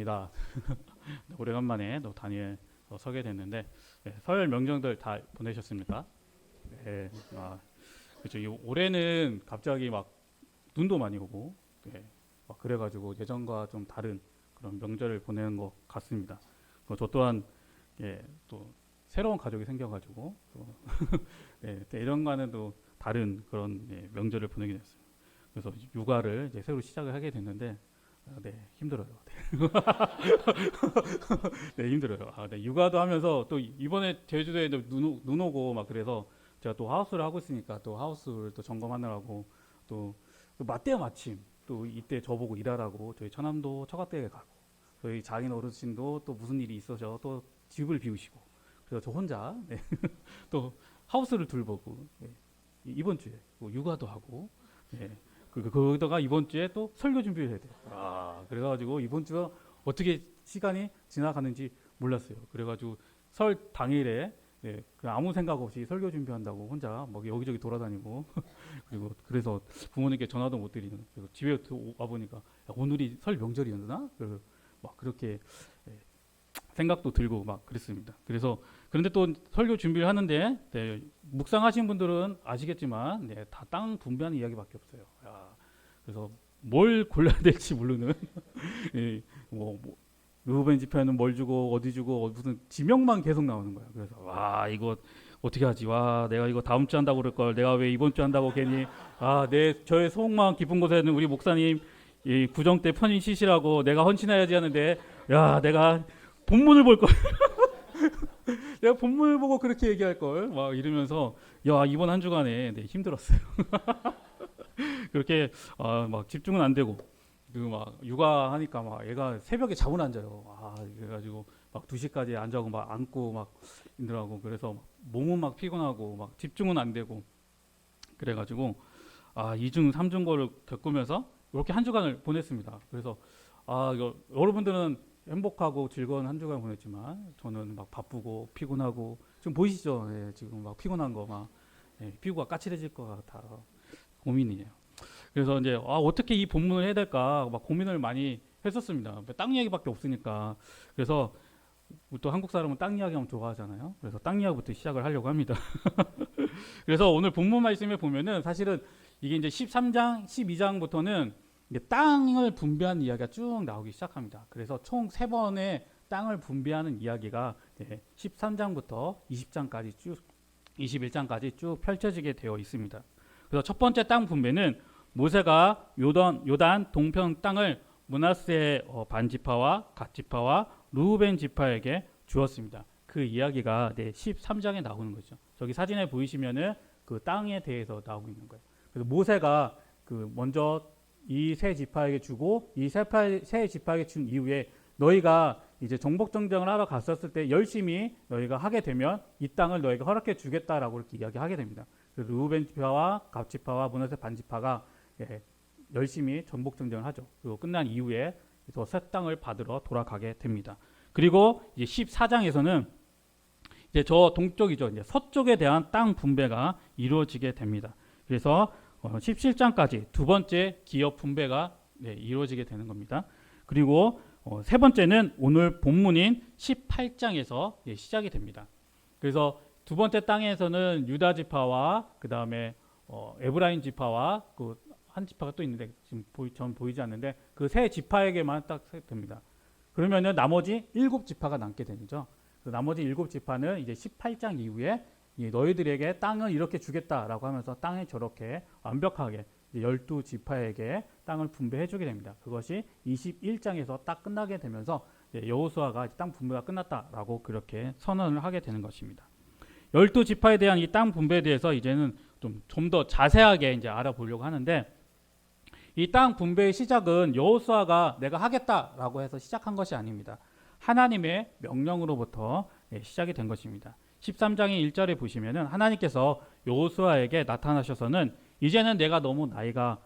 반갑습니다. 오래간만에 또 단위에 서게 됐는데 설 명절들 다 보내셨습니까? 네, 그렇죠. 올해는 갑자기 막 눈도 많이 오고 막 그래가지고 예전과 좀 다른 그런 명절을 보내는 것 같습니다. 저 또한 또 새로운 가족이 생겨가지고 또 예전과는 또 다른 그런 명절을 보내게 됐어요. 그래서 육아를 이제 새로 시작을 하게 됐는데 힘들어요. 네, 힘들어요. 육아도 하면서 또 이번에 제주도에 눈 오고 막 그래서 제가 또 하우스를 하고 있으니까 또 하우스를 또 점검하느라고 또 맞대요 마침 또 이때 저보고 일하라고 저희 처남도 처가댁에 가고 저희 장인 어르신도 또 무슨 일이 있어서 또 집을 비우시고 그래서 저 혼자 또 하우스를 둘보고 이번 주에 뭐 육아도 하고 그러다가 이번 주에 또 설교 준비를 해야 돼요. 그래가지고 이번 주가 어떻게 시간이 지나가는지 몰랐어요. 그래가지고 설 당일에 그냥 아무 생각 없이 설교 준비한다고 혼자 막 여기저기 돌아다니고 그리고 그래서 부모님께 전화도 못 드리는 그래서 집에 와 보니까 오늘이 설 명절이었나? 막 그렇게 생각도 들고 막 그랬습니다. 그래서 그런데 또 설교 준비를 하는데 묵상하신 분들은 아시겠지만 다 땅 분배하는 이야기밖에 없어요. 그래서 뭘 골라야 될지 모르는 뭐 르우벤 지파에는 뭘 주고 어디 주고 무슨 지명만 계속 나오는 거야. 그래서 이거 어떻게 하지? 내가 이거 다음 주 한다고 그럴 걸. 내가 왜 이번 주 한다고 괜히 저의 소망 깊은 곳에는 우리 목사님 이 구정 때 편히 쉬시라고 내가 헌신해야지 하는데 내가 본문을 볼 걸. 내가 본문을 보고 그렇게 얘기할 걸. 막 이러면서 이번 한 주간에 힘들었어요. 그렇게 막 집중은 안 되고 막 육아하니까 막 애가 새벽에 잠을 안 자요. 그래가지고 막 2시까지 안 자고 막 안고 막 힘들어하고 그래서 몸은 막 피곤하고 막 집중은 안 되고 그래가지고 2중 3중 거를 겪으면서 이렇게 한 주간을 보냈습니다. 그래서 여러분들은 행복하고 즐거운 한 주간 보냈지만 저는 막 바쁘고 피곤하고 지금 보이시죠? 지금 막 피곤한 거 막 피부가 까칠해질 것 같아 고민이에요. 그래서 이제 어떻게 이 본문을 해야 될까 막 고민을 많이 했었습니다. 땅 이야기밖에 없으니까. 그래서 또 한국 사람은 땅 이야기하면 좋아하잖아요. 그래서 땅 이야기부터 시작을 하려고 합니다. 그래서 오늘 본문 말씀에 보면은 사실은 이게 이제 13장, 12장부터는 땅을 분배하는 이야기가 쭉 나오기 시작합니다. 그래서 총 3번의 땅을 분배하는 이야기가 13장부터 20장까지 쭉 21장까지 쭉 펼쳐지게 되어 있습니다. 그래서 첫 번째 땅 분배는 모세가 요단 동편 땅을 므낫세 반지파와 갓지파와 르우벤 지파에게 주었습니다. 그 이야기가 13장에 나오는 거죠. 저기 사진에 보이시면은 그 땅에 대해서 나오고 있는 거예요. 그래서 모세가 먼저 이 세 지파에게 주고 이 세 지파에게 준 이후에 너희가 이제 정복 정정을 하러 갔었을 때 열심히 너희가 하게 되면 이 땅을 너희가 허락해 주겠다라고 이렇게 이야기하게 됩니다. 르우벤 지파와 갓 지파와 므낫세 반 지파가 열심히 정복 정정을 하죠. 그리고 끝난 이후에 또 새 땅을 받으러 돌아가게 됩니다. 그리고 이제 14장에서는 이제 저 동쪽이죠. 이제 서쪽에 대한 땅 분배가 이루어지게 됩니다. 그래서 17장까지 두 번째 기업 분배가 이루어지게 되는 겁니다. 그리고 세 번째는 오늘 본문인 18장에서 시작이 됩니다. 그래서 두 번째 땅에서는 유다 지파와 그 다음에 에브라임 지파와 한 지파가 또 있는데 지금 전 보이지 않는데 그 세 지파에게만 딱 됩니다. 그러면은 나머지 7지파가 남게 되죠. 나머지 7지파는 이제 18장 이후에 너희들에게 땅을 이렇게 주겠다라고 하면서 땅에 저렇게 완벽하게 12지파에게 땅을 분배해 주게 됩니다. 그것이 21장에서 딱 끝나게 되면서 여호수아가 땅 분배가 끝났다라고 그렇게 선언을 하게 되는 것입니다. 12지파에 대한 이 땅 분배에 대해서 이제는 좀 더 자세하게 이제 알아보려고 하는데 이 땅 분배의 시작은 여호수아가 내가 하겠다라고 해서 시작한 것이 아닙니다. 하나님의 명령으로부터 시작이 된 것입니다. 13장의 1절에 보시면은 하나님께서 여호수아에게 나타나셔서는 이제는 내가 너무 나이가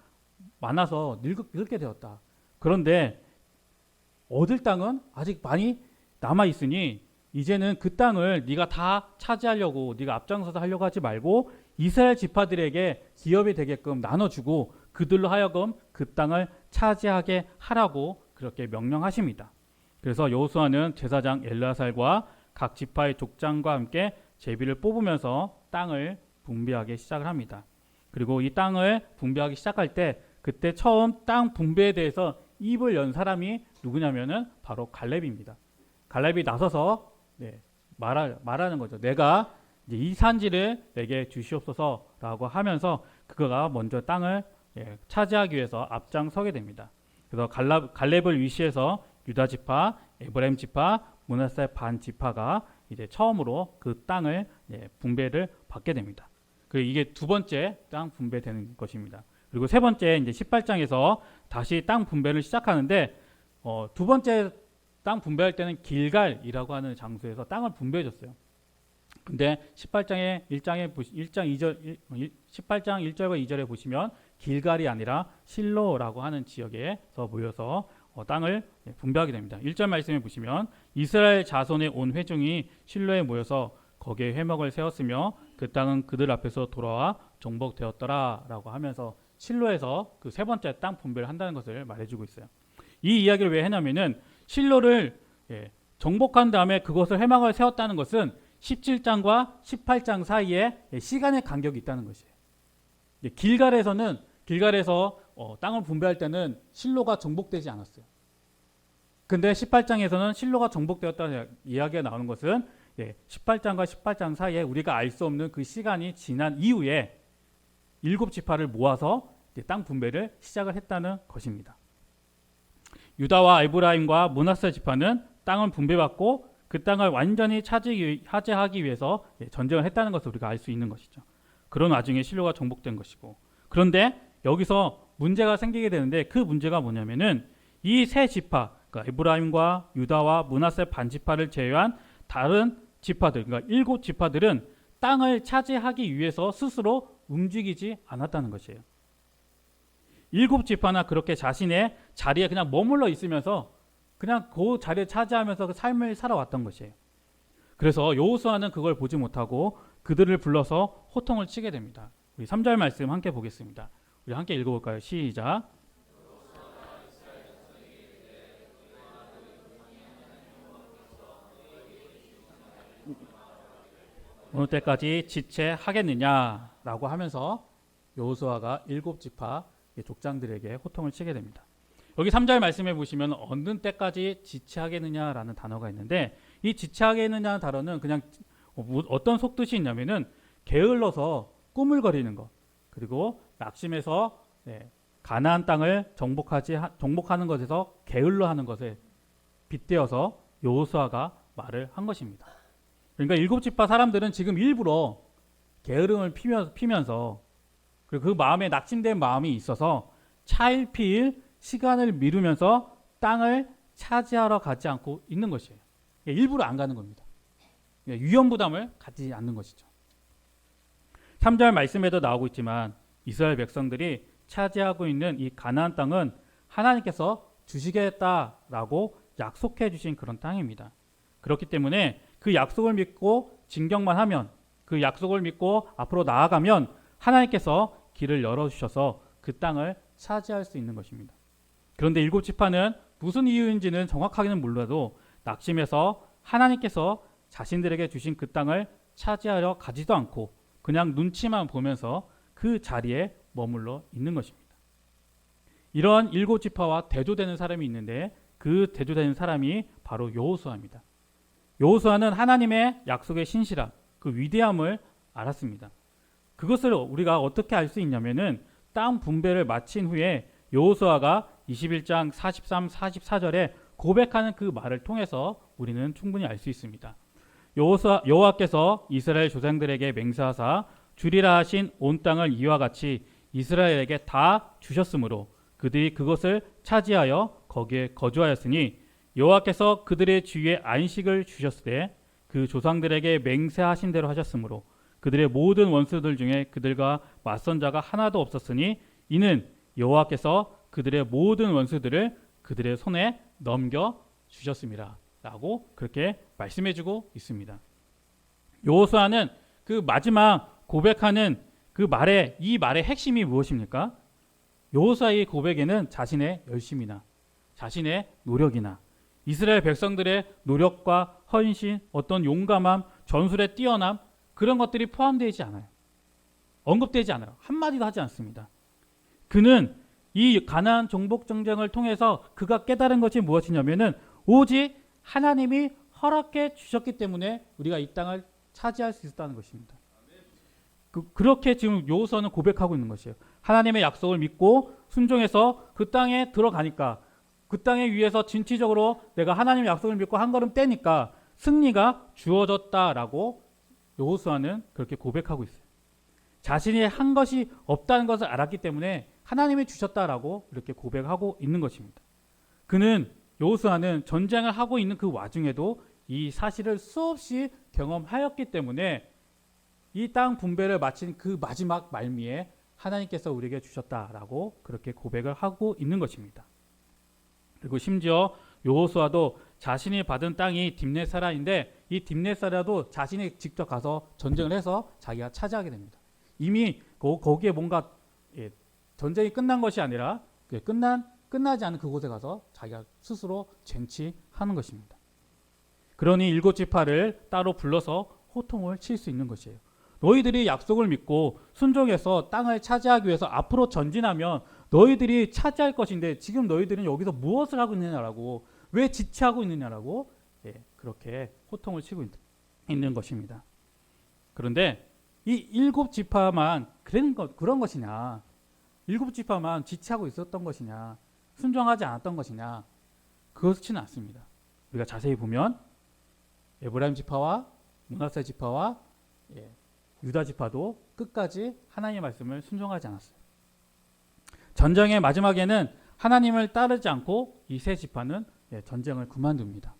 많아서 늙게 되었다. 그런데 얻을 땅은 아직 많이 남아 있으니 이제는 그 땅을 네가 다 차지하려고 네가 앞장서서 하려고 하지 말고 이스라엘 지파들에게 기업이 되게끔 나눠주고 그들로 하여금 그 땅을 차지하게 하라고 그렇게 명령하십니다. 그래서 여호수아는 제사장 엘르아살과 각 지파의 족장과 함께 제비를 뽑으면서 땅을 분배하기 시작을 합니다. 그리고 이 땅을 분배하기 시작할 때 그때 처음 땅 분배에 대해서 입을 연 사람이 누구냐면은 바로 갈렙입니다. 갈렙이 나서서 말하는 거죠. 내가 이제 이 산지를 내게 주시옵소서라고 하면서 그가 먼저 땅을 차지하기 위해서 앞장서게 됩니다. 그래서 갈렙을 위시해서 유다 지파, 에브라임 지파, 므낫세 반 지파가 이제 처음으로 그 땅을 분배를 받게 됩니다. 그리고 이게 두 번째 땅 분배되는 것입니다. 그리고 세 번째 이제 18장에서 다시 땅 분배를 시작하는데 두 번째 땅 분배할 때는 길갈이라고 하는 장소에서 땅을 분배해 줬어요. 근데 18장의 18장 1절과 2절에 보시면 길갈이 아니라 실로라고 하는 지역에서 모여서 땅을 분배하게 됩니다. 1절 말씀에 보시면 이스라엘 자손의 온 회중이 실로에 모여서 거기에 회막을 세웠으며 그 땅은 그들 앞에서 돌아와 정복되었더라라고 하면서 실로에서 그 세 번째 땅 분배를 한다는 것을 말해주고 있어요. 이 이야기를 왜 했냐면은 실로를 정복한 다음에 그것을 회막을 세웠다는 것은 17장과 18장 사이에 시간의 간격이 있다는 것이에요. 길갈에서 땅을 분배할 때는 실로가 정복되지 않았어요. 근데 18장에서는 실로가 정복되었다는 이야기가 나오는 것은 18장과 18장 사이에 우리가 알 수 없는 그 시간이 지난 이후에 7지파를 모아서 땅 분배를 시작을 했다는 것입니다. 유다와 에브라임과 므낫세 지파는 땅을 분배받고 그 땅을 완전히 차지하기 위해서 전쟁을 했다는 것을 우리가 알 수 있는 것이죠. 그런 와중에 실로가 정복된 것이고, 그런데 여기서 문제가 생기게 되는데 그 문제가 뭐냐면은 이 세 지파, 그러니까 에브라임과 유다와 므낫세 반 지파를 제외한 다른 지파들, 그러니까 7지파들은 땅을 차지하기 위해서 스스로 움직이지 않았다는 것이에요. 7지파나 그렇게 자신의 자리에 그냥 머물러 있으면서 그냥 그 자리를 차지하면서 그 삶을 살아왔던 것이에요. 그래서 여호수아는 그걸 보지 못하고 그들을 불러서 호통을 치게 됩니다. 우리 3절 말씀 함께 보겠습니다. 우리 함께 읽어볼까요? 시작. 어느 때까지 지체하겠느냐라고 하면서 여호수아가 7지파 족장들에게 호통을 치게 됩니다. 여기 3절 말씀해 보시면 어느 때까지 지체하겠느냐라는 단어가 있는데 이 지체하겠느냐는 단어는 그냥 어떤 속뜻이 있냐면은 게을러서 꾸물거리는 것, 그리고 낙심해서 가나안 땅을 정복하는 것에서 게을러하는 것에 빗대어서 여호수아가 말을 한 것입니다. 그러니까 7지파 사람들은 지금 일부러 게으름을 피면서 그리고 그 마음에 낙심된 마음이 있어서 차일피일 시간을 미루면서 땅을 차지하러 가지 않고 있는 것이에요. 일부러 안 가는 겁니다. 위험부담을 갖지 않는 것이죠. 3절 말씀에도 나오고 있지만 이스라엘 백성들이 차지하고 있는 이 가나안 땅은 하나님께서 주시겠다라고 약속해 주신 그런 땅입니다. 그렇기 때문에 그 약속을 믿고 진경만 하면, 그 약속을 믿고 앞으로 나아가면 하나님께서 길을 열어주셔서 그 땅을 차지할 수 있는 것입니다. 그런데 7지파는 무슨 이유인지는 정확하게는 몰라도 낙심해서 하나님께서 자신들에게 주신 그 땅을 차지하려 가지도 않고 그냥 눈치만 보면서 그 자리에 머물러 있는 것입니다. 이런 7지파와 대조되는 사람이 있는데 그 대조되는 사람이 바로 여호수아입니다. 여호수아는 하나님의 약속의 신실함, 그 위대함을 알았습니다. 그것을 우리가 어떻게 알 수 있냐면은 땅 분배를 마친 후에 여호수아가 21장 43, 44절에 고백하는 그 말을 통해서 우리는 충분히 알 수 있습니다. 여호와께서 이스라엘 조상들에게 맹세하사 주리라 하신 온 땅을 이와 같이 이스라엘에게 다 주셨으므로 그들이 그것을 차지하여 거기에 거주하였으니 여호와께서 그들의 주위에 안식을 주셨으되 그 조상들에게 맹세하신 대로 하셨으므로 그들의 모든 원수들 중에 그들과 맞선 자가 하나도 없었으니 이는 여호와께서 그들의 모든 원수들을 그들의 손에 넘겨 주셨습니다. 라고 그렇게 말씀해주고 있습니다. 여호수아는 그 마지막 고백하는 그 이 말의 핵심이 무엇입니까? 여호수아의 고백에는 자신의 열심이나 자신의 노력이나 이스라엘 백성들의 노력과 헌신, 어떤 용감함, 전술의 뛰어남 그런 것들이 포함되지 않아요. 언급되지 않아요. 한마디도 하지 않습니다. 그는 이 가나안 정복 전쟁을 통해서 그가 깨달은 것이 무엇이냐면은 오직 하나님이 허락해 주셨기 때문에 우리가 이 땅을 차지할 수 있었다는 것입니다. 그렇게 지금 여호수아는 고백하고 있는 것이에요. 하나님의 약속을 믿고 순종해서 그 땅에 들어가니까 그 땅에 위에서 진취적으로 내가 하나님의 약속을 믿고 한 걸음 떼니까 승리가 주어졌다라고 여호수아는 그렇게 고백하고 있어요. 자신이 한 것이 없다는 것을 알았기 때문에 하나님이 주셨다라고 이렇게 고백하고 있는 것입니다. 그는 여호수아는 전쟁을 하고 있는 그 와중에도 이 사실을 수없이 경험하였기 때문에 이 땅 분배를 마친 그 마지막 말미에 하나님께서 우리에게 주셨다라고 그렇게 고백을 하고 있는 것입니다. 그리고 심지어 여호수아도 자신이 받은 땅이 딥네사라인데 이 딥네사라도 자신이 직접 가서 전쟁을 해서 자기가 차지하게 됩니다. 이미 거기에 뭔가 전쟁이 끝난 것이 아니라 끝나지 않은 그곳에 가서 자기가 스스로 쟁취하는 것입니다. 그러니 일곱 지파를 따로 불러서 호통을 칠 수 있는 것이에요. 너희들이 약속을 믿고 순종해서 땅을 차지하기 위해서 앞으로 전진하면 너희들이 차지할 것인데 지금 너희들은 여기서 무엇을 하고 있느냐라고 왜 지체하고 있느냐라고 그렇게 호통을 치고 있는 것입니다. 그런데 이 일곱 지파만 그런 것이냐, 일곱 지파만 지체하고 있었던 것이냐, 순종하지 않았던 것이냐, 그렇지는 않습니다. 우리가 자세히 보면 에브라임 지파와 므낫세 지파와 유다 지파도 끝까지 하나님의 말씀을 순종하지 않았어요. 전쟁의 마지막에는 하나님을 따르지 않고 이 세 지파는 전쟁을 그만둡니다.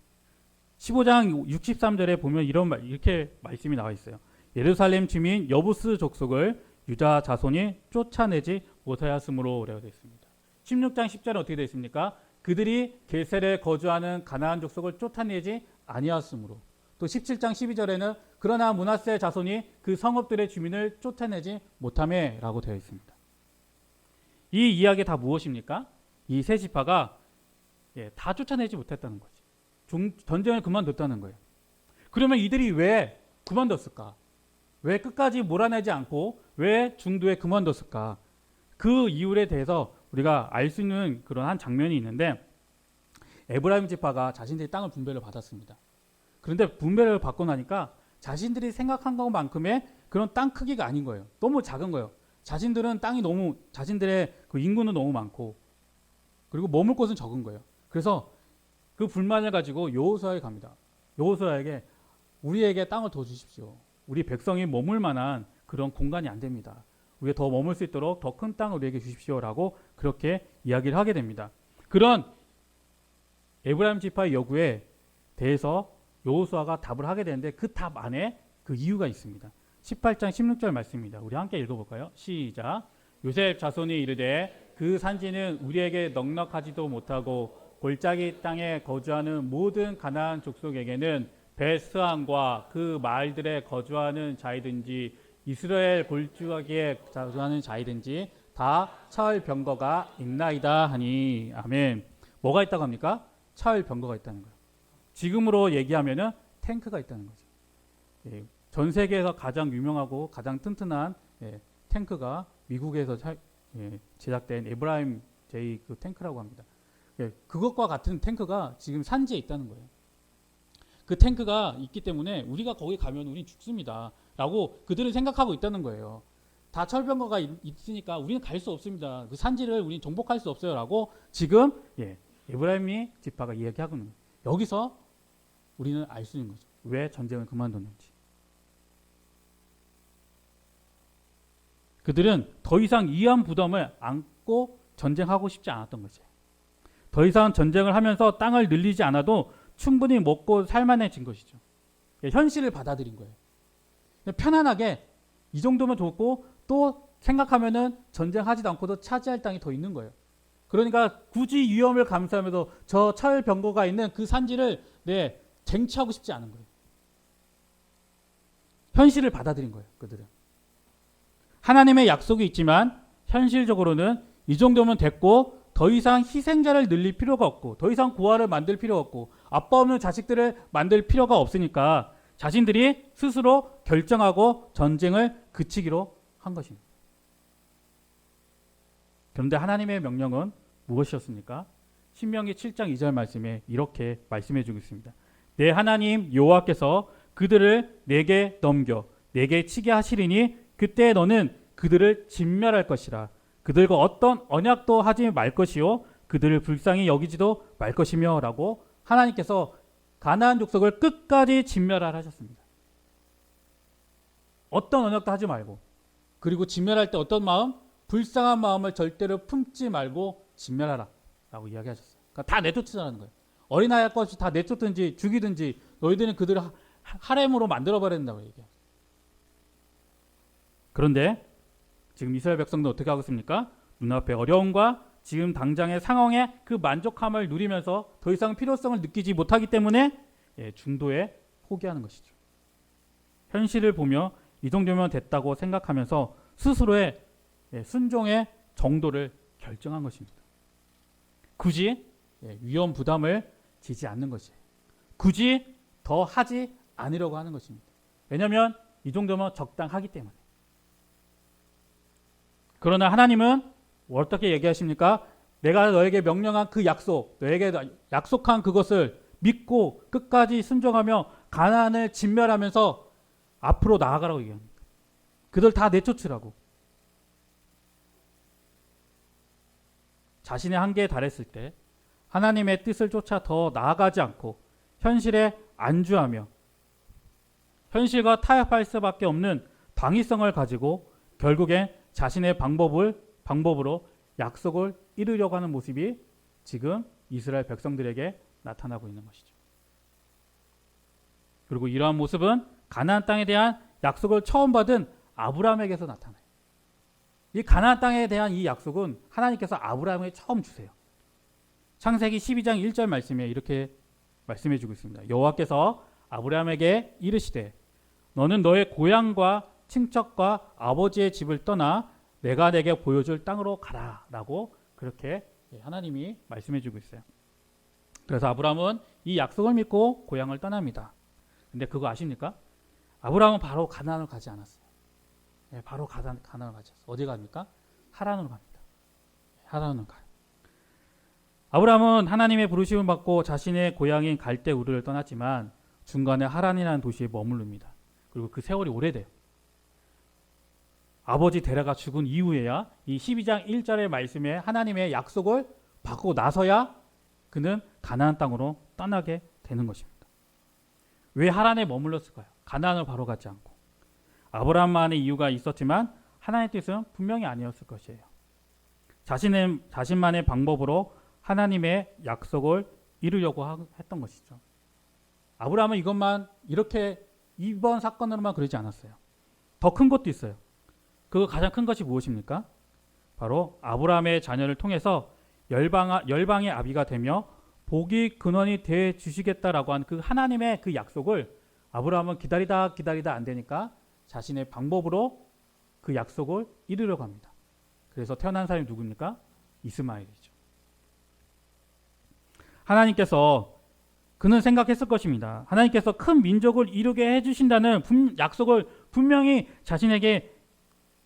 15장 63절에 보면 이렇게 말씀이 나와 있어요. 예루살렘 주민 여부스 족속을 유다 자손이 쫓아내지 못하였으므로 되어 있습니다. 16장 10절은 어떻게 되어 있습니까? 그들이 게셀에 거주하는 가나안 족속을 쫓아내지 아니하였으므로. 또 17장 12절에는 그러나 므낫세 자손이 그 성읍들의 주민을 쫓아내지 못하매라고 되어 있습니다. 이 이야기 다 무엇입니까? 이 세 지파가 다 쫓아내지 못했다는 거지. 전쟁을 그만뒀다는 거예요. 그러면 이들이 왜 그만뒀을까? 왜 끝까지 몰아내지 않고 왜 중도에 그만뒀을까? 그 이유에 대해서 우리가 알 수 있는 그런 한 장면이 있는데 에브라임 지파가 자신들이 땅을 분배를 받았습니다. 그런데 분배를 받고 나니까 자신들이 생각한 것만큼의 그런 땅 크기가 아닌 거예요. 너무 작은 거예요. 자신들은 자신들의 그 인구는 너무 많고 그리고 머물 곳은 적은 거예요. 그래서 그 불만을 가지고 여호수아에 갑니다. 여호수아에게 우리에게 땅을 더 주십시오. 우리 백성이 머물 만한 그런 공간이 안 됩니다. 우리가 더 머물 수 있도록 더 큰 땅을 우리에게 주십시오라고 그렇게 이야기를 하게 됩니다. 그런 에브라임 지파의 요구에 대해서 여호수아가 답을 하게 되는데 그 답 안에 그 이유가 있습니다. 18장 16절 말씀입니다. 우리 함께 읽어볼까요? 시작. 요셉 자손이 이르되 그 산지는 우리에게 넉넉하지도 못하고 골짜기 땅에 거주하는 모든 가나안 족속에게는 베스안과 그 마을들에 거주하는 자이든지 이스라엘 골짜기에 거주하는 자이든지 다 차을병거가 있나이다 하니. 아멘. 뭐가 있다고 합니까? 차을병거가 있다는 거예요. 지금으로 얘기하면은 탱크가 있다는 거죠. 전 세계에서 가장 유명하고 가장 튼튼한 탱크가 미국에서 제작된 에브라임 J 그 탱크라고 합니다. 그것과 같은 탱크가 지금 산지에 있다는 거예요. 그 탱크가 있기 때문에 우리가 거기 가면 우린 죽습니다. 라고 그들은 생각하고 있다는 거예요. 다 철병거가 있으니까 우리는 갈 수 없습니다. 그 산지를 우리는 정복할 수 없어요. 라고 지금 에브라임이 지파가 이야기하고 있는 거예요. 여기서 우리는 알 수 있는 거죠. 왜 전쟁을 그만뒀는지. 그들은 더 이상 이한 부담을 안고 전쟁하고 싶지 않았던 거죠. 더 이상 전쟁을 하면서 땅을 늘리지 않아도 충분히 먹고 살만해진 것이죠. 현실을 받아들인 거예요. 편안하게 이 정도면 좋고 또 생각하면은 전쟁하지도 않고도 차지할 땅이 더 있는 거예요. 그러니까 굳이 위험을 감수하면서 저 철병거가 있는 그 산지를 쟁취하고 싶지 않은 거예요. 현실을 받아들인 거예요. 그들은. 하나님의 약속이 있지만 현실적으로는 이 정도면 됐고 더 이상 희생자를 늘릴 필요가 없고 더 이상 고아를 만들 필요가 없고 아빠 없는 자식들을 만들 필요가 없으니까 자신들이 스스로 결정하고 전쟁을 그치기로 한 것입니다. 그런데 하나님의 명령은 무엇이었습니까? 신명기 7장 2절 말씀에 이렇게 말씀해 주고 있습니다. 내 하나님 여호와께서 그들을 내게 넘겨 내게 치게 하시리니 그때 너는 그들을 진멸할 것이라. 그들과 어떤 언약도 하지 말 것이요 그들을 불쌍히 여기지도 말 것이며 라고 하나님께서 가나안 족속을 끝까지 진멸하라 하셨습니다. 어떤 언약도 하지 말고, 그리고 진멸할 때 어떤 마음? 불쌍한 마음을 절대로 품지 말고 진멸하라 라고 이야기하셨어요. 그러니까 다 내쫓으라는 거예요. 어린아이 할 것 없이 다 내쫓든지 죽이든지 너희들은 그들을 하렘으로 만들어버려야 된다고 얘기해요. 그런데 지금 이스라엘 백성도 어떻게 하고 있습니까? 눈앞에 어려움과 지금 당장의 상황에 그 만족함을 누리면서 더 이상 필요성을 느끼지 못하기 때문에 중도에 포기하는 것이죠. 현실을 보며 이 정도면 됐다고 생각하면서 스스로의 순종의 정도를 결정한 것입니다. 굳이 위험 부담을 지지 않는 것이에요. 굳이 더 하지 않으려고 하는 것입니다. 왜냐하면 이 정도면 적당하기 때문에. 그러나 하나님은 어떻게 얘기하십니까? 내가 너에게 명령한 그 약속, 너에게 약속한 그것을 믿고 끝까지 순종하며 가나안을 진멸하면서 앞으로 나아가라고 얘기합니다. 그들 다 내쫓으라고. 자신의 한계에 달했을 때 하나님의 뜻을 쫓아 더 나아가지 않고 현실에 안주하며 현실과 타협할 수밖에 없는 당위성을 가지고 결국엔 자신의 방법으로 약속을 이루려고 하는 모습이 지금 이스라엘 백성들에게 나타나고 있는 것이죠. 그리고 이러한 모습은 가나안 땅에 대한 약속을 처음 받은 아브라함에게서 나타나요. 이 가나안 땅에 대한 이 약속은 하나님께서 아브라함에게 처음 주세요. 창세기 12장 1절 말씀에 이렇게 말씀해 주고 있습니다. 여호와께서 아브라함에게 이르시되 너는 너의 고향과 친척과 아버지의 집을 떠나 내가 내게 보여줄 땅으로 가라 라고 그렇게 하나님이 말씀해 주고 있어요. 그래서 아브라함은 이 약속을 믿고 고향을 떠납니다. 근데 그거 아십니까? 아브라함은 바로 가나안을 가지 않았어요. 바로 가나안을 가지 않았어요. 어디 갑니까? 하란으로 갑니다. 하란으로 가요. 아브라함은 하나님의 부르심을 받고 자신의 고향인 갈대 우르를 떠났지만 중간에 하란이라는 도시에 머무릅니다. 그리고 그 세월이 오래돼요. 아버지 데라가 죽은 이후에야 이 12장 1절의 말씀에 하나님의 약속을 받고 나서야 그는 가나안 땅으로 떠나게 되는 것입니다. 왜 하란에 머물렀을까요? 가나안을 바로 가지 않고. 아브라함만의 이유가 있었지만 하나님의 뜻은 분명히 아니었을 것이에요. 자신만의 방법으로 하나님의 약속을 이루려고 했던 것이죠. 아브라함은 이것만 이렇게 이번 사건으로만 그러지 않았어요. 더 큰 것도 있어요. 그 가장 큰 것이 무엇입니까? 바로 아브라함의 자녀를 통해서 열방의 아비가 되며 복이 근원이 돼 주시겠다라고 한 그 하나님의 그 약속을 아브라함은 기다리다 안 되니까 자신의 방법으로 그 약속을 이루려고 합니다. 그래서 태어난 사람이 누굽니까? 이스마엘이죠. 하나님께서 그는 생각했을 것입니다. 하나님께서 큰 민족을 이루게 해주신다는 약속을 분명히 자신에게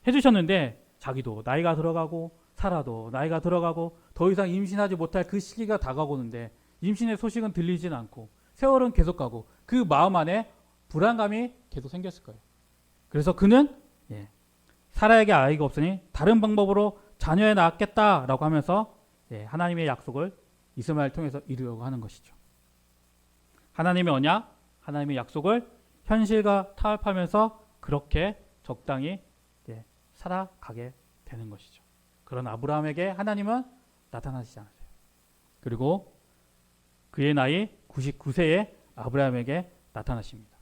해주셨는데 자기도 나이가 들어가고 살아도 나이가 들어가고 더 이상 임신하지 못할 그 시기가 다가오는데 임신의 소식은 들리진 않고 세월은 계속 가고 그 마음 안에 불안감이 계속 생겼을 거예요. 그래서 그는 사라에게 아이가 없으니 다른 방법으로 자녀에 낳겠다라고 하면서 하나님의 약속을 이스마엘을 통해서 이루려고 하는 것이죠. 하나님의 언약, 하나님의 약속을 현실과 타협하면서 그렇게 적당히 살아가게 되는 것이죠. 그런 아브라함에게 하나님은 나타나시지 않으세요. 그리고 그의 나이 99세에 아브라함에게 나타나십니다.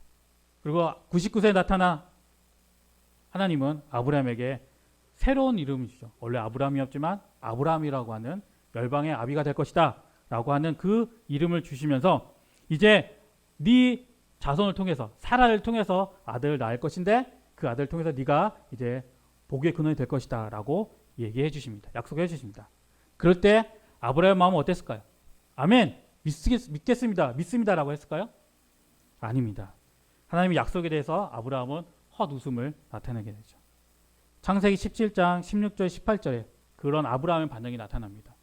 그리고 99세에 나타나 하나님은 아브라함에게 새로운 이름을 주죠. 원래 아브라함이었지만 아브라함이라고 하는 열방의 아비가 될 것이다 라고 하는 그 이름을 주시면서 이제 네 자손을 통해서 사라를 통해서 아들을 낳을 것인데 그 아들을 통해서 네가 이제 복의 근원이 될 것이다 라고 얘기해 주십니다. 약속해 주십니다. 그럴 때 아브라함의 마음은 어땠을까요? 아멘. 믿겠습니다. 믿습니다라고 했을까요? 아닙니다. 하나님의 약속에 대해서 아브라함은 헛웃음을 나타내게 되죠. 창세기 17장 16절 18절에 그런 아브라함의 반응이 나타납니다.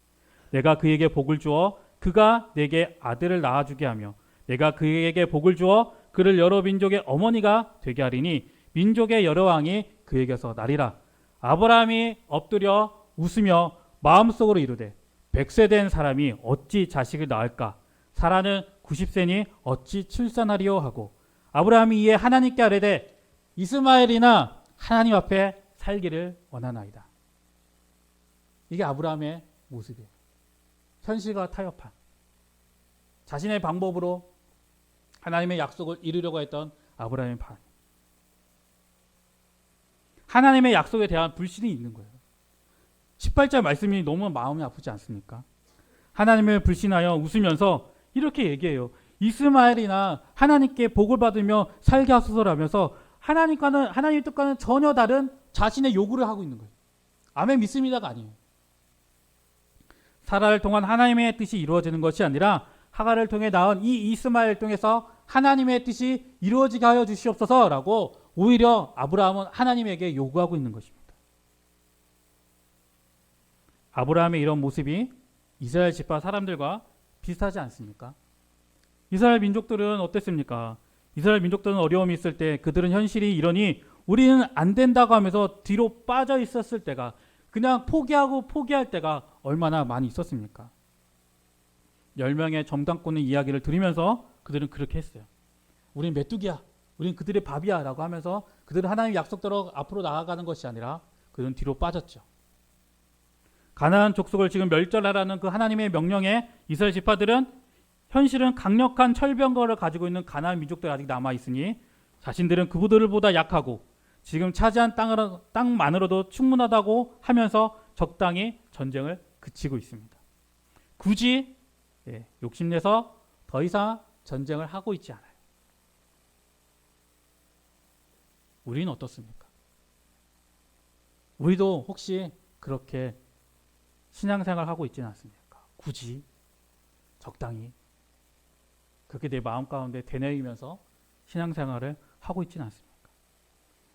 내가 그에게 복을 주어 그가 내게 아들을 낳아주게 하며 내가 그에게 복을 주어 그를 여러 민족의 어머니가 되게 하리니 민족의 여러 왕이 그에게서 나리라. 아브라함이 엎드려 웃으며 마음속으로 이르되 100세 된 사람이 어찌 자식을 낳을까? 사라는 90세니 어찌 출산하리요 하고 아브라함이 이에 하나님께 아뢰되 이스마엘이나 하나님 앞에 살기를 원하나이다. 이게 아브라함의 모습이에요. 현실과 타협한 자신의 방법으로 하나님의 약속을 이루려고 했던 아브라함의 반. 하나님의 약속에 대한 불신이 있는 거예요. 18절 말씀이 너무 마음이 아프지 않습니까? 하나님을 불신하여 웃으면서 이렇게 얘기해요. 이스마엘이나 하나님께 복을 받으며 살게 하소서라면서 하나님의 뜻과는 전혀 다른 자신의 요구를 하고 있는 거예요. 아멘 믿습니다가 아니에요. 사라를 통한 하나님의 뜻이 이루어지는 것이 아니라 하갈을 통해 낳은 이 이스마엘을 통해서 하나님의 뜻이 이루어지게 하여 주시옵소서라고 오히려 아브라함은 하나님에게 요구하고 있는 것입니다. 아브라함의 이런 모습이 이스라엘 지파 사람들과 비슷하지 않습니까? 이스라엘 민족들은 어땠습니까? 이스라엘 민족들은 어려움이 있을 때 그들은 현실이 이러니 우리는 안 된다고 하면서 뒤로 빠져 있었을 때가 그냥 포기할 때가 얼마나 많이 있었습니까? 10명의 점당꾼의 이야기를 들으면서 그들은 그렇게 했어요. 우린 메뚜기야. 우린 그들의 밥이야 라고 하면서 그들은 하나님의 약속대로 앞으로 나아가는 것이 아니라 그들은 뒤로 빠졌죠. 가나안 족속을 지금 멸절하라는 그 하나님의 명령에 이스라엘 지파들은 현실은 강력한 철병거를 가지고 있는 가나안 민족들이 아직 남아있으니 자신들은 그들보다 약하고 지금 차지한 땅만으로도 충분하다고 하면서 적당히 전쟁을 그치고 있습니다. 굳이 욕심내서 더 이상 전쟁을 하고 있지 않아요. 우리는 어떻습니까? 우리도 혹시 그렇게 신앙생활 하고 있지는 않습니까? 굳이 적당히 그렇게 내 마음 가운데 되뇌이면서 신앙생활을 하고 있지는 않습니까?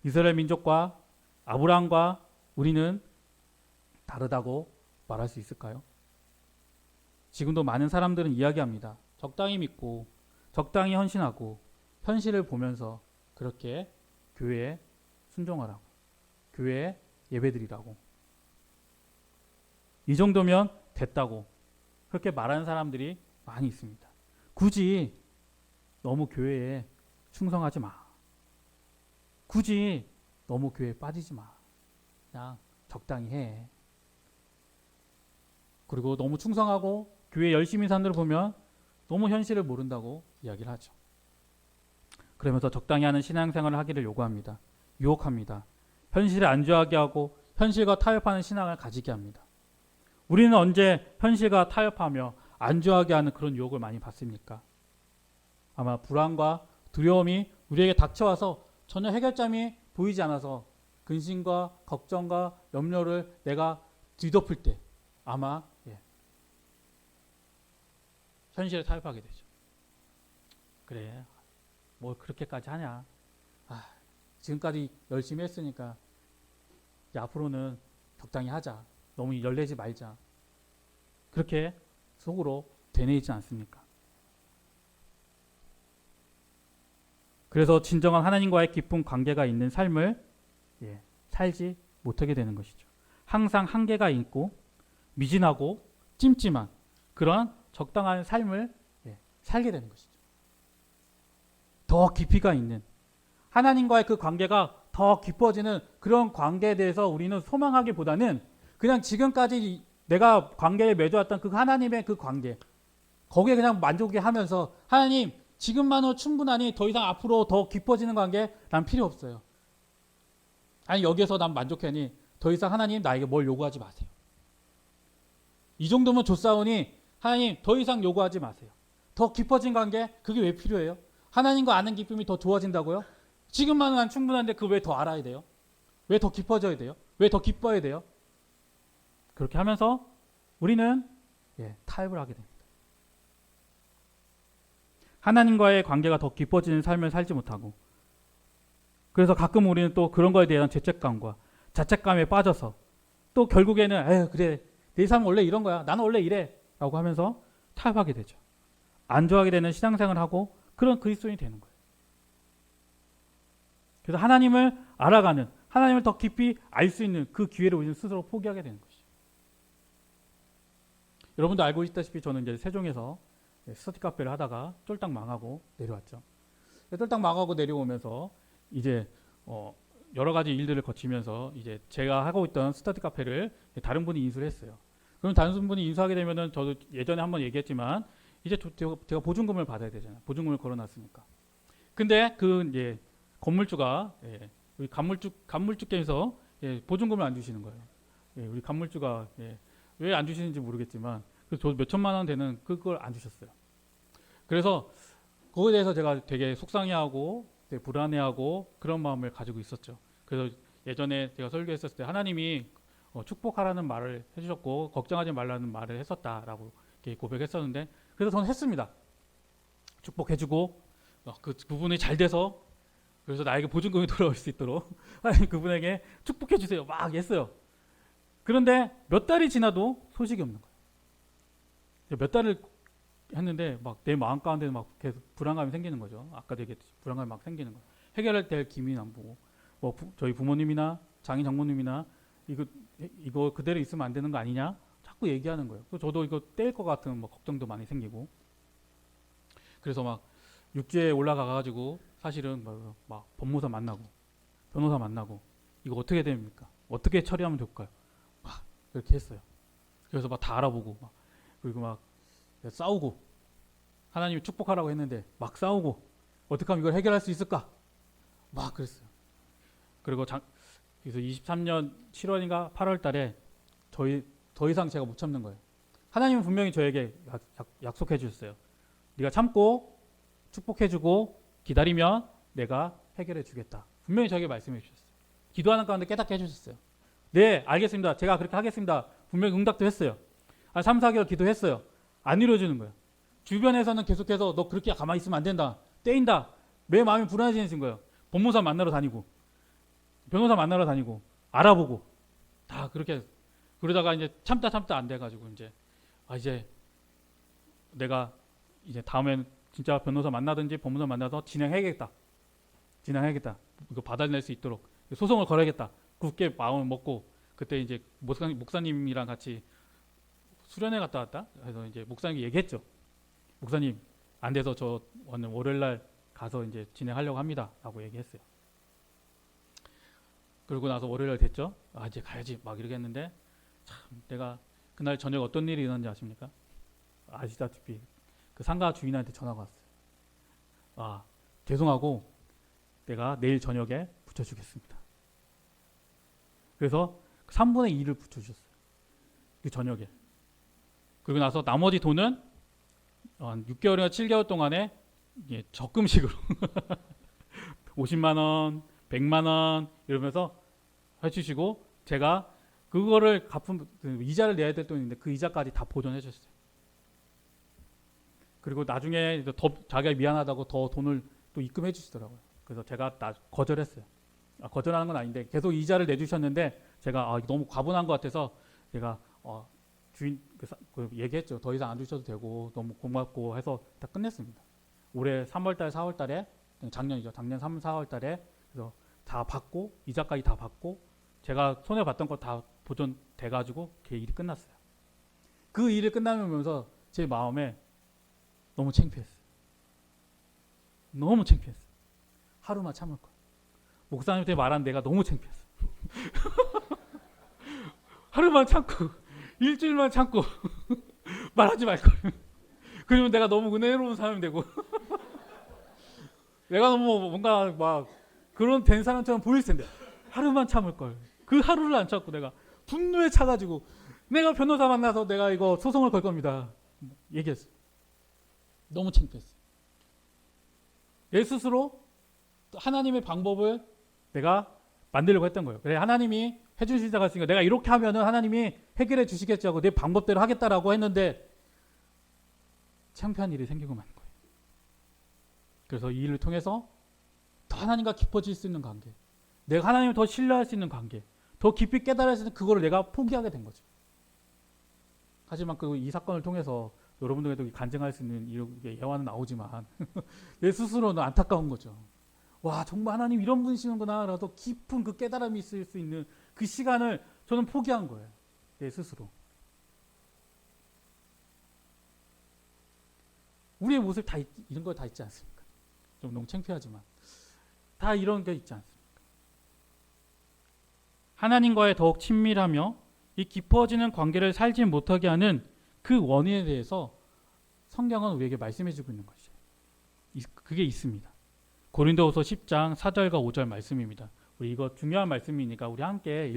이스라엘 민족과 아브라함과 우리는 다르다고 말할 수 있을까요? 지금도 많은 사람들은 이야기합니다. 적당히 믿고 적당히 헌신하고 현실을 보면서 그렇게 교회에 순종하라고, 교회에 예배드리라고, 이 정도면 됐다고 그렇게 말하는 사람들이 많이 있습니다. 굳이 너무 교회에 충성하지 마. 굳이 너무 교회에 빠지지 마. 그냥 적당히 해. 그리고 너무 충성하고 교회 열심히 사는 사람들을 보면 너무 현실을 모른다고 이야기를 하죠. 그러면서 적당히 하는 신앙생활을 하기를 요구합니다. 유혹합니다. 현실에 안주하게 하고 현실과 타협하는 신앙을 가지게 합니다. 우리는 언제 현실과 타협하며 안주하게 하는 그런 유혹을 많이 받습니까? 아마 불안과 두려움이 우리에게 닥쳐와서 전혀 해결점이 보이지 않아서 근심과 걱정과 염려를 내가 뒤덮을 때 아마 현실에 타협하게 되죠. 그래, 뭘 그렇게까지 하냐. 지금까지 열심히 했으니까 이제 앞으로는 적당히 하자. 너무 열내지 말자. 그렇게 속으로 되뇌이지 않습니까? 그래서 진정한 하나님과의 깊은 관계가 있는 삶을 살지 못하게 되는 것이죠. 항상 한계가 있고 미진하고 찜찜한 그런 적당한 삶을 살게 되는 것이죠. 더 깊이가 있는 하나님과의 그 관계가 더 깊어지는 그런 관계에 대해서 우리는 소망하기보다는 그냥 지금까지 내가 관계에 맺어왔던 그 하나님의 그 관계 거기에 그냥 만족해 하면서 하나님 지금만으로 충분하니 더 이상 앞으로 더 깊어지는 관계 난 필요 없어요. 아니 여기에서 난 만족하니 더 이상 하나님 나에게 뭘 요구하지 마세요. 이 정도면 좋사오니 하나님 더 이상 요구하지 마세요. 더 깊어진 관계 그게 왜 필요해요? 하나님과 아는 기쁨이 더 좋아진다고요? 지금만은 난 충분한데 그 왜 더 알아야 돼요? 왜 더 깊어져야 돼요? 왜 더 기뻐야 돼요? 그렇게 하면서 우리는 타협을 하게 됩니다. 하나님과의 관계가 더 깊어지는 삶을 살지 못하고, 그래서 가끔 우리는 또 그런 거에 대한 죄책감과 자책감에 빠져서 또 결국에는 에휴 그래 내 삶은 원래 이런 거야, 나는 원래 이래 라고 하면서 타협하게 되죠. 안주하게 되는 신앙생활을 하고 그런 그리스도인이 되는 거예요. 그래서 하나님을 알아가는, 하나님을 더 깊이 알 수 있는 그 기회를 우리는 스스로 포기하게 되는 것이죠. 여러분도 알고 있다시피 저는 이제 세종에서 스터디 카페를 하다가 쫄딱 망하고 내려왔죠. 쫄딱 망하고 내려오면서 이제 여러 가지 일들을 거치면서 이제 제가 하고 있던 스터디 카페를 다른 분이 인수를 했어요. 그럼 다른 분이 인수하게 되면은 저도 예전에 한번 얘기했지만 이제 제가 보증금을 받아야 되잖아요. 보증금을 걸어놨으니까. 근데 그 이제 건물주가 우리 간물주께서 보증금을 안 주시는 거예요. 우리 간물주가 왜 안 주시는지 모르겠지만 저 몇 천만 원 되는 그걸 안 주셨어요. 그래서 그거에 대해서 제가 되게 속상해하고 되게 불안해하고 그런 마음을 가지고 있었죠. 그래서 예전에 제가 설교했었을 때 하나님이 축복하라는 말을 해주셨고 걱정하지 말라는 말을 했었다라고 이렇게 고백했었는데, 그래서 저는 했습니다. 축복해주고 그 부분이 잘 돼서 그래서 나에게 보증금이 돌아올 수 있도록 하나님 그분에게 축복해주세요 막 했어요. 그런데 몇 달이 지나도 소식이 없는 거예요. 몇 달을 했는데 막 내 마음 가운데 막 계속 불안감이 생기는 거죠. 아까도 얘기했듯이 불안감이 막 생기는 거예요. 해결할 될 기미는 안 보고 저희 부모님이나 장인 장모님이나 이거 그대로 있으면 안 되는 거 아니냐 자꾸 얘기하는 거예요. 그래서 저도 이거 떼일 것 같은 뭐 걱정도 많이 생기고, 그래서 막 육지에 올라가가지고 사실은 막 법무사 만나고 변호사 만나고 이거 어떻게 됩니까? 어떻게 처리하면 될까요? 막 이렇게 했어요. 그래서 막 다 알아보고 그리고 막 싸우고, 하나님이 축복하라고 했는데 막 싸우고 어떻게 하면 이걸 해결할 수 있을까? 막 그랬어요. 그리고 그래서 23년 7월인가 8월 달에 더 이상 제가 못 참는 거예요. 하나님은 분명히 저에게 약속해 주셨어요. 네가 참고 축복해주고 기다리면 내가 해결해 주겠다. 분명히 저에게 말씀해 주셨어요. 기도하는 가운데 깨닫게 해주셨어요. 네, 알겠습니다. 제가 그렇게 하겠습니다. 분명히 응답도 했어요. 3, 4개월 기도했어요. 안 이루어지는 거예요. 주변에서는 계속해서 너 그렇게 가만히 있으면 안 된다. 떼인다. 내 마음이 불안해지는 거예요. 법무사 만나러 다니고 변호사 만나러 다니고 알아보고 다 그렇게 그러다가 이제 참다 안 돼가지고 이제 내가 이제 다음엔 진짜 변호사 만나든지 법무사 만나서 진행해야겠다. 이거 받아낼 수 있도록 소송을 걸어야겠다. 굳게 마음을 먹고 그때 이제 목사님이랑 같이 수련회 갔다 왔다. 그래서 이제 목사님께 얘기했죠. 목사님 안 돼서 저 오늘 월요일 날 가서 이제 진행하려고 합니다라고 얘기했어요. 그러고 나서 월요일 날 됐죠. 이제 가야지 막 이러겠는데 참 내가 그날 저녁 어떤 일이 일어났는지 아십니까? 아시다시피 그 상가 주인한테 전화가 왔어요. 죄송하고 내가 내일 저녁에 붙여주겠습니다. 그래서 3분의 2를 붙여주셨어요. 그 저녁에. 그리고 나서 나머지 돈은 한 6개월이나 7개월 동안에 적금식으로 50만 원, 100만 원 이러면서 해주시고 제가 그거를 이자를 내야 될 돈인데 그 이자까지 다 보존해 줬어요. 그리고 나중에 더 자기가 미안하다고 더 돈을 또 입금해 주시더라고요. 그래서 제가 거절했어요. 거절하는 건 아닌데 계속 이자를 내주셨는데 제가 너무 과분한 것 같아서 제가 주인 얘기했죠. 더 이상 안 주셔도 되고 너무 고맙고 해서 다 끝냈습니다. 올해 3월달, 4월달에 작년이죠. 작년 3, 4월달에 그래서 다 받고 이자까지 다 받고 제가 손해 봤던 거 다 보존돼가지고 그 일이 끝났어요. 그 일이 끝나면서 제 마음에 너무 창피했어요. 너무 창피했어요. 하루만 참을 걸. 목사님한테 말한 내가 너무 창피했어. 하루만 참고 일주일만 참고 말하지 말 걸. 그러면 내가 너무 은혜로운 사람이 되고 내가 너무 뭔가 막 그런 된 사람처럼 보일 텐데 하루만 참을 걸. 그 하루를 안 참고 내가 분노에 차가지고 내가 변호사 만나서 내가 이거 소송을 걸 겁니다. 얘기했어. 너무 창피했어. 내 스스로 하나님의 방법을 내가 만들려고 했던 거예요. 그래 하나님이 해주시자고 했으니까 내가 이렇게 하면은 하나님이 해결해 주시겠지 하고 내 방법대로 하겠다라고 했는데 창피한 일이 생기고 마는 거예요. 그래서 이 일을 통해서 더 하나님과 깊어질 수 있는 관계, 내가 하나님을 더 신뢰할 수 있는 관계, 더 깊이 깨달을 수 있는 그거를 내가 포기하게 된 거죠. 하지만 이 사건을 통해서 여러분들에도 간증할 수 있는 예화는 나오지만 내 스스로는 안타까운 거죠. 와, 정말 하나님 이런 분이시는구나 라도 깊은 그 깨달음이 있을 수 있는 그 시간을 저는 포기한 거예요. 내 스스로. 우리의 모습 다 이런 거 다 있지 않습니까? 좀 너무 창피하지만 다 이런 게 있지 않습니까? 하나님과의 더욱 친밀하며 이 깊어지는 관계를 살지 못하게 하는 그 원인에 대해서 성경은 우리에게 말씀해 주고 있는 것이에요. 그게 있습니다. 고린도후서 10장 4절과 5절 말씀입니다. 우리 이거 중요한 말씀이니까 우리 함께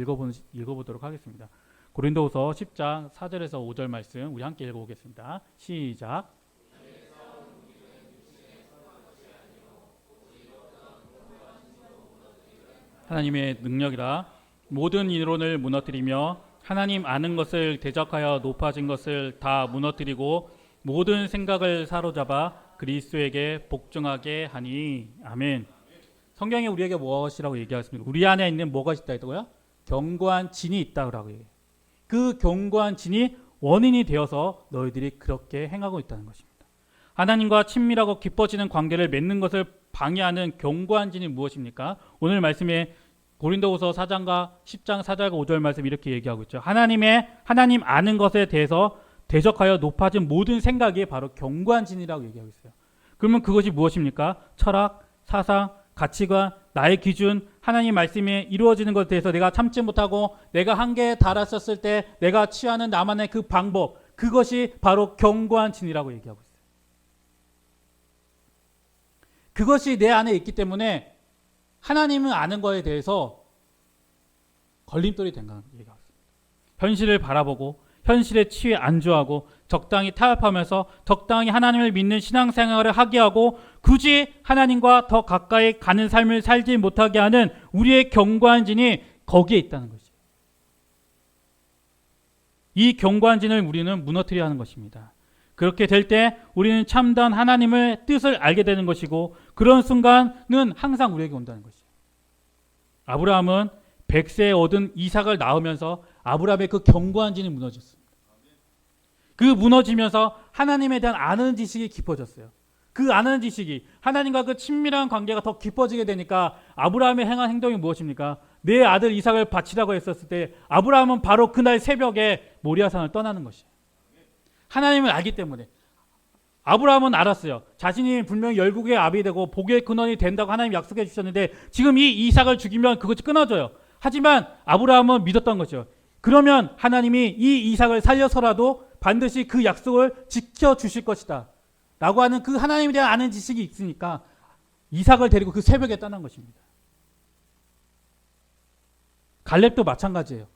읽어보도록 하겠습니다. 고린도후서 10장 4절에서 5절 말씀 우리 함께 읽어보겠습니다. 시작. 하나님의 능력이라 모든 이론을 무너뜨리며 하나님 아는 것을 대적하여 높아진 것을 다 무너뜨리고 모든 생각을 사로잡아 그리스도에게 복종하게 하니. 아멘. 성경에 우리에게 무엇이라고 얘기하겠습니까? 우리 안에 있는 뭐가 있다 했다고요? 견고한 진이 있다고 해요. 그 견고한 진이 원인이 되어서 너희들이 그렇게 행하고 있다는 것입니다. 하나님과 친밀하고 깊어지는 관계를 맺는 것을 방해하는 견고한 진이 무엇입니까? 오늘 말씀에 고린도후서 4장과 10장 4절과 5절 말씀 이렇게 얘기하고 있죠. 하나님 아는 것에 대해서 대적하여 높아진 모든 생각이 바로 견고한 진이라고 얘기하고 있어요. 그러면 그것이 무엇입니까? 철학, 사상, 가치관, 나의 기준, 하나님 말씀이 이루어지는 것에 대해서 내가 참지 못하고 내가 한계에 달았었을 때 내가 취하는 나만의 그 방법, 그것이 바로 견고한 진이라고 얘기하고 있어요. 그것이 내 안에 있기 때문에 하나님을 아는 거에 대해서 걸림돌이 된다는 얘기가 있습니다. 현실을 바라보고 현실에 취해 안주하고 적당히 타협하면서 적당히 하나님을 믿는 신앙생활을 하게 하고 굳이 하나님과 더 가까이 가는 삶을 살지 못하게 하는 우리의 견고한 진이 거기에 있다는 것이죠. 이 견고한 진을 우리는 무너뜨려야 하는 것입니다. 그렇게 될 때 우리는 참다운 하나님의 뜻을 알게 되는 것이고 그런 순간은 항상 우리에게 온다는 것이죠. 아브라함은 100세에 얻은 이삭을 낳으면서 아브라함의 그 견고한 진이 무너졌습니다. 그 무너지면서 하나님에 대한 아는 지식이 깊어졌어요. 그 아는 지식이 하나님과 그 친밀한 관계가 더 깊어지게 되니까 아브라함의 행한 행동이 무엇입니까? 내 아들 이삭을 바치라고 했었을 때 아브라함은 바로 그날 새벽에 모리아산을 떠나는 것이에요. 하나님을 알기 때문에. 아브라함은 알았어요. 자신이 분명히 열국의 압이 되고 복의 근원이 된다고 하나님 약속해 주셨는데 지금 이 이삭을 죽이면 그것이 끊어져요. 하지만 아브라함은 믿었던 거죠. 그러면 하나님이 이 이삭을 살려서라도 반드시 그 약속을 지켜주실 것이다 라고 하는 그 하나님에 대한 아는 지식이 있으니까 이삭을 데리고 그 새벽에 떠난 것입니다. 갈렙도 마찬가지예요.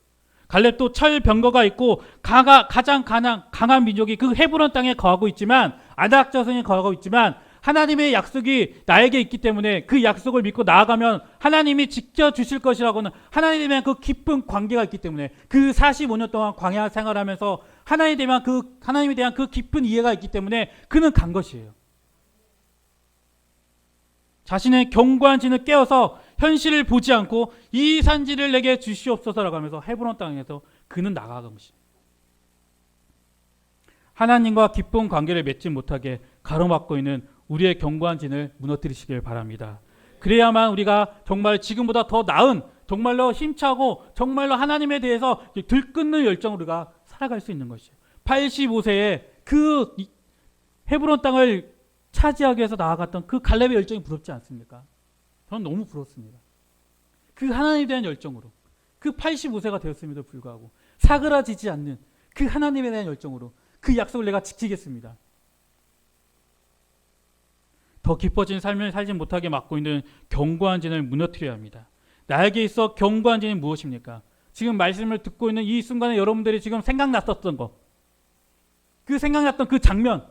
갈렙도 철병거가 있고 가장 강한 민족이 그 헤브론 땅에 거하고 있지만 아낙 자손이 거하고 있지만 하나님의 약속이 나에게 있기 때문에 그 약속을 믿고 나아가면 하나님이 지켜주실 것이라고는 하나님에 대한 그 깊은 관계가 있기 때문에 그 45년 동안 광야 생활하면서 하나님에 대한 그 깊은 이해가 있기 때문에 그는 간 것이에요. 자신의 견고한 진을 깨어서 현실을 보지 않고 이 산지를 내게 주시옵소서라고 하면서 헤브론 땅에서 그는 나가간 것입니다. 하나님과 깊은 관계를 맺지 못하게 가로막고 있는 우리의 견고한 진을 무너뜨리시길 바랍니다. 그래야만 우리가 정말 지금보다 더 나은 정말로 힘차고 정말로 하나님에 대해서 들끓는 열정으로 우리가 살아갈 수 있는 것이에요. 85세에 그 헤브론 땅을 차지하기 위해서 나아갔던 그 갈렙의 열정이 부럽지 않습니까? 저는 너무 부럽습니다. 그 하나님에 대한 열정으로 그 85세가 되었음에도 불구하고 사그라지지 않는 그 하나님에 대한 열정으로 그 약속을 내가 지키겠습니다. 더 깊어진 삶을 살지 못하게 막고 있는 견고한 진을 무너뜨려야 합니다. 나에게 있어 견고한 진이 무엇입니까? 지금 말씀을 듣고 있는 이 순간에 여러분들이 지금 생각났었던 것, 그 생각났던 그 장면,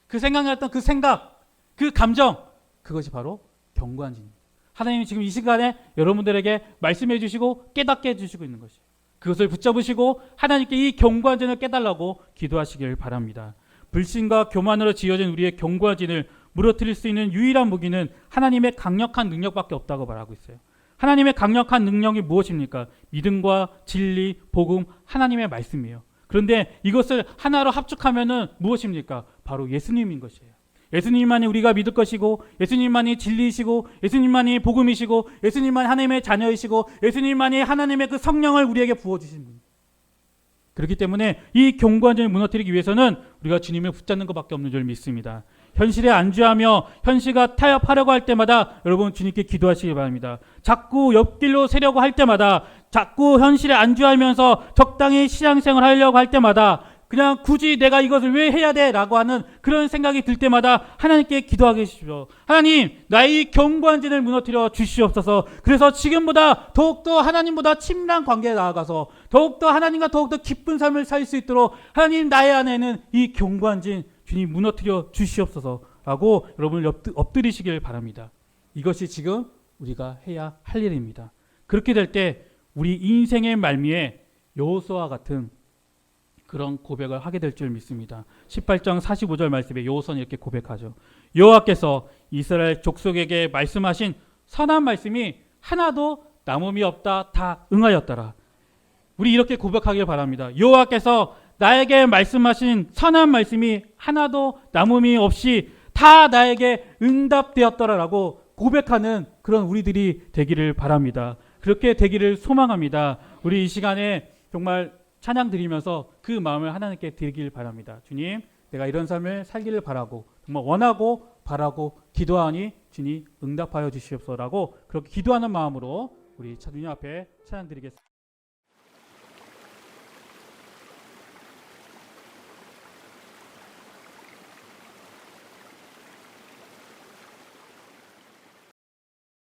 그 생각났던 그 생각, 그 감정, 그것이 바로 견고한 진입니다. 하나님이 지금 이 시간에 여러분들에게 말씀해 주시고 깨닫게 해주시고 있는 것이에요. 그것을 붙잡으시고 하나님께 이 견고한 진을 깨달라고 기도하시길 바랍니다. 불신과 교만으로 지어진 우리의 견고한 진을 무너뜨릴 수 있는 유일한 무기는 하나님의 강력한 능력밖에 없다고 말하고 있어요. 하나님의 강력한 능력이 무엇입니까? 믿음과 진리, 복음, 하나님의 말씀이에요. 그런데 이것을 하나로 합축하면은 무엇입니까? 바로 예수님인 것이에요. 예수님만이 우리가 믿을 것이고, 예수님만이 진리이시고, 예수님만이 복음이시고, 예수님만이 하나님의 자녀이시고, 예수님만이 하나님의 그 성령을 우리에게 부어주신 분. 그렇기 때문에 이 견고한 진을 무너뜨리기 위해서는 우리가 주님을 붙잡는 것밖에 없는 줄 믿습니다. 현실에 안주하며 현실과 타협하려고 할 때마다 여러분 주님께 기도하시기 바랍니다. 자꾸 옆길로 새려고 할 때마다, 자꾸 현실에 안주하면서 적당히 신앙생활 하려고 할 때마다, 그냥 굳이 내가 이것을 왜 해야 돼? 라고 하는 그런 생각이 들 때마다 하나님께 기도하게 해주십시오. 하나님, 나의 이 견고한 진을 무너뜨려 주시옵소서. 그래서 지금보다 더욱더 하나님보다 친밀한 관계에 나아가서 더욱더 하나님과 더욱더 기쁜 삶을 살 수 있도록 하나님 나의 안에는 이 견고한 진 주님 무너뜨려 주시옵소서 라고 여러분을 엎드리시길 바랍니다. 이것이 지금 우리가 해야 할 일입니다. 그렇게 될 때 우리 인생의 말미에 여호수아와 같은 그런 고백을 하게 될 줄 믿습니다. 18장 45절 말씀에 여호수아는 이렇게 고백하죠. 여호와께서 이스라엘 족속에게 말씀하신 선한 말씀이 하나도 남음이 없다 다 응하였더라. 우리 이렇게 고백하길 바랍니다. 여호와께서 나에게 말씀하신 선한 말씀이 하나도 남음이 없이 다 나에게 응답되었더라라고 고백하는 그런 우리들이 되기를 바랍니다. 그렇게 되기를 소망합니다. 우리 이 시간에 정말 찬양 드리면서 그 마음을 하나님께 드리길 바랍니다. 주님, 내가 이런 삶을 살기를 바라고 정말 원하고 바라고 기도하니 주님 응답하여 주시옵소서라고 그렇게 기도하는 마음으로 우리 주님 앞에 찬양 드리겠습니다.